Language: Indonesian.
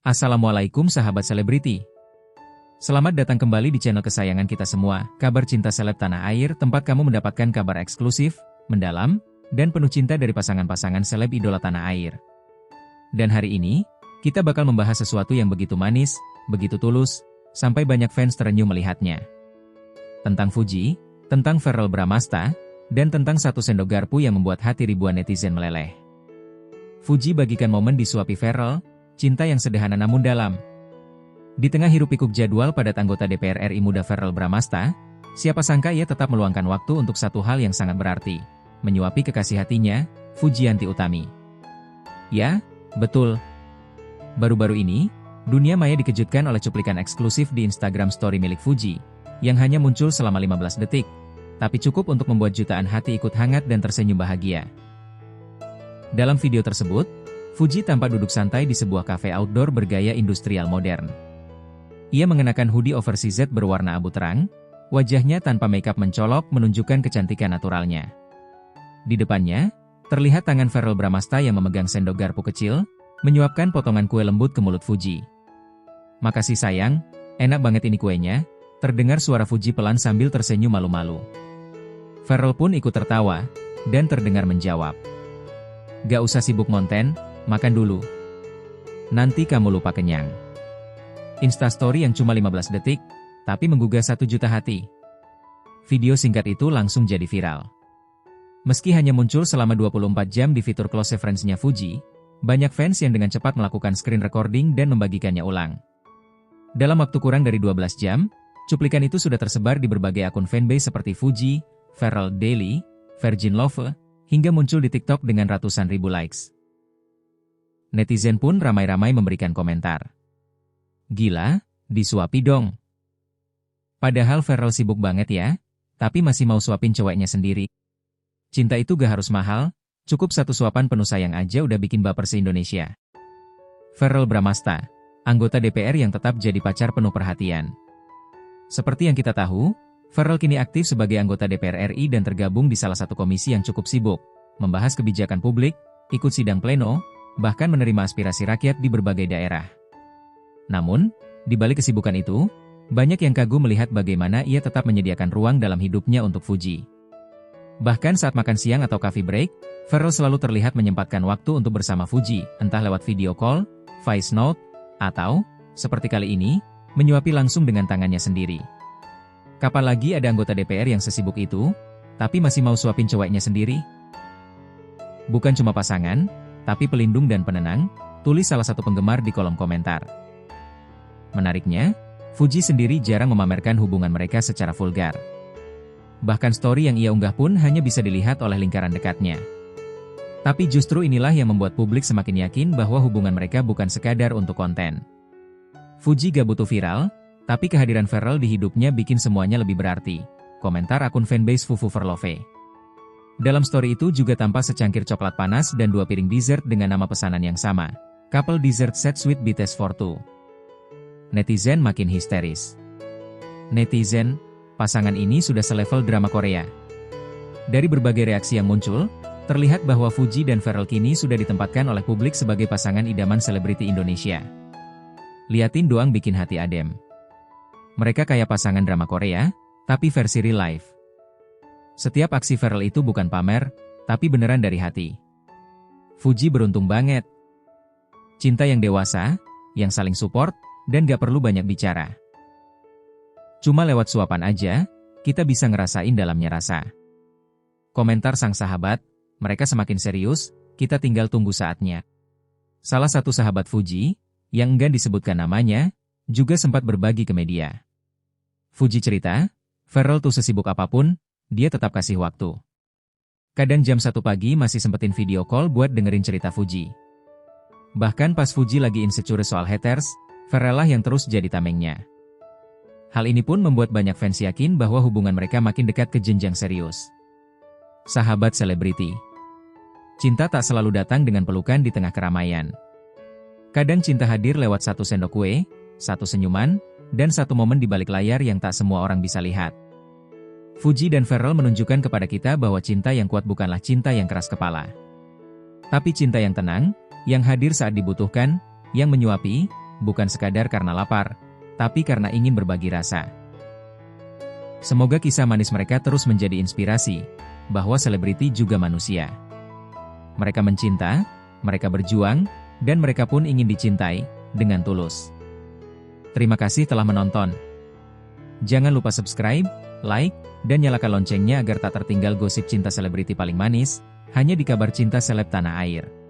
Assalamualaikum sahabat selebriti. Selamat datang kembali di channel kesayangan kita semua, Kabar Cinta Seleb Tanah Air, tempat kamu mendapatkan kabar eksklusif, mendalam, dan penuh cinta dari pasangan-pasangan seleb idola tanah air. Dan hari ini, kita bakal membahas sesuatu yang begitu manis, begitu tulus, sampai banyak fans terenyuh melihatnya. Tentang Fuji, tentang Verrell Bramasta, dan tentang satu sendok garpu yang membuat hati ribuan netizen meleleh. Fuji bagikan momen disuapi Verrell, cinta yang sederhana namun dalam. Di tengah hiruk-pikuk jadwal padat anggota DPR RI muda Verrell Bramasta, siapa sangka ia tetap meluangkan waktu untuk satu hal yang sangat berarti, menyuapi kekasih hatinya, Fujianti Utami. Ya, betul. Baru-baru ini, dunia maya dikejutkan oleh cuplikan eksklusif di Instagram Story milik Fuji, yang hanya muncul selama 15 detik, tapi cukup untuk membuat jutaan hati ikut hangat dan tersenyum bahagia. Dalam video tersebut, Fuji tampak duduk santai di sebuah kafe outdoor bergaya industrial modern. Ia mengenakan hoodie oversize berwarna abu terang, wajahnya tanpa makeup mencolok menunjukkan kecantikan naturalnya. Di depannya, terlihat tangan Verrell Bramasta yang memegang sendok garpu kecil, menyuapkan potongan kue lembut ke mulut Fuji. "Makasih sayang, enak banget ini kuenya," terdengar suara Fuji pelan sambil tersenyum malu-malu. Verrell pun ikut tertawa, dan terdengar menjawab, "Gak usah sibuk konten, makan dulu. Nanti kamu lupa kenyang." Instastory yang cuma 15 detik, tapi menggugah 1 juta hati. Video singkat itu langsung jadi viral. Meski hanya muncul selama 24 jam di fitur Close Friends-nya Fuji, banyak fans yang dengan cepat melakukan screen recording dan membagikannya ulang. Dalam waktu kurang dari 12 jam, cuplikan itu sudah tersebar di berbagai akun fanbase seperti Fuji, Verrell Daily, Virgin Love, hingga muncul di TikTok dengan ratusan ribu likes. Netizen pun ramai-ramai memberikan komentar. "Gila, disuapi dong. Padahal Verrell sibuk banget ya, tapi masih mau suapin ceweknya sendiri. Cinta itu gak harus mahal, cukup satu suapan penuh sayang aja udah bikin baper se-Indonesia." Verrell Bramasta, anggota DPR yang tetap jadi pacar penuh perhatian. Seperti yang kita tahu, Verrell kini aktif sebagai anggota DPR RI dan tergabung di salah satu komisi yang cukup sibuk, membahas kebijakan publik, ikut sidang pleno, bahkan menerima aspirasi rakyat di berbagai daerah. Namun, di balik kesibukan itu, banyak yang kagum melihat bagaimana ia tetap menyediakan ruang dalam hidupnya untuk Fuji. Bahkan saat makan siang atau coffee break, Verrell selalu terlihat menyempatkan waktu untuk bersama Fuji, entah lewat video call, voice note, atau, seperti kali ini, menyuapi langsung dengan tangannya sendiri. Kapan lagi ada anggota DPR yang sesibuk itu, tapi masih mau suapin ceweknya sendiri? Bukan cuma pasangan, tapi pelindung dan penenang, tulis salah satu penggemar di kolom komentar. Menariknya, Fuji sendiri jarang memamerkan hubungan mereka secara vulgar. Bahkan story yang ia unggah pun hanya bisa dilihat oleh lingkaran dekatnya. Tapi justru inilah yang membuat publik semakin yakin bahwa hubungan mereka bukan sekadar untuk konten. Fuji gak butuh viral, tapi kehadiran Verrell di hidupnya bikin semuanya lebih berarti. Komentar akun fanbase Fufu Verlove. Dalam story itu juga tampak secangkir coklat panas dan 2 piring dessert dengan nama pesanan yang sama. Couple Dessert Set Sweet Bites for Two. Netizen makin histeris. Netizen, pasangan ini sudah selevel drama Korea. Dari berbagai reaksi yang muncul, terlihat bahwa Fuji dan Verrell kini sudah ditempatkan oleh publik sebagai pasangan idaman selebriti Indonesia. Liatin doang bikin hati adem. Mereka kayak pasangan drama Korea, tapi versi real life. Setiap aksi Verrell itu bukan pamer, tapi beneran dari hati. Fuji beruntung banget. Cinta yang dewasa, yang saling support, dan gak perlu banyak bicara. Cuma lewat suapan aja, kita bisa ngerasain dalamnya rasa. Komentar sang sahabat, "Mereka semakin serius, kita tinggal tunggu saatnya." Salah satu sahabat Fuji, yang enggan disebutkan namanya, juga sempat berbagi ke media. Fuji cerita, "Verrell tuh sesibuk apapun, dia tetap kasih waktu. Kadang jam 1 pagi masih sempetin video call buat dengerin cerita Fuji. Bahkan pas Fuji lagi insecure soal haters, Verrell lah yang terus jadi tamengnya." Hal ini pun membuat banyak fans yakin bahwa hubungan mereka makin dekat ke jenjang serius. Sahabat selebriti, cinta tak selalu datang dengan pelukan di tengah keramaian. Kadang cinta hadir lewat satu sendok kue, satu senyuman, dan satu momen di balik layar yang tak semua orang bisa lihat. Fuji dan Verrell menunjukkan kepada kita bahwa cinta yang kuat bukanlah cinta yang keras kepala, tapi cinta yang tenang, yang hadir saat dibutuhkan, yang menyuapi, bukan sekadar karena lapar, tapi karena ingin berbagi rasa. Semoga kisah manis mereka terus menjadi inspirasi, bahwa selebriti juga manusia. Mereka mencinta, mereka berjuang, dan mereka pun ingin dicintai, dengan tulus. Terima kasih telah menonton. Jangan lupa subscribe, like, dan nyalakan loncengnya agar tak tertinggal gosip cinta selebriti paling manis, hanya di Kabar Cinta Seleb Tanah Air.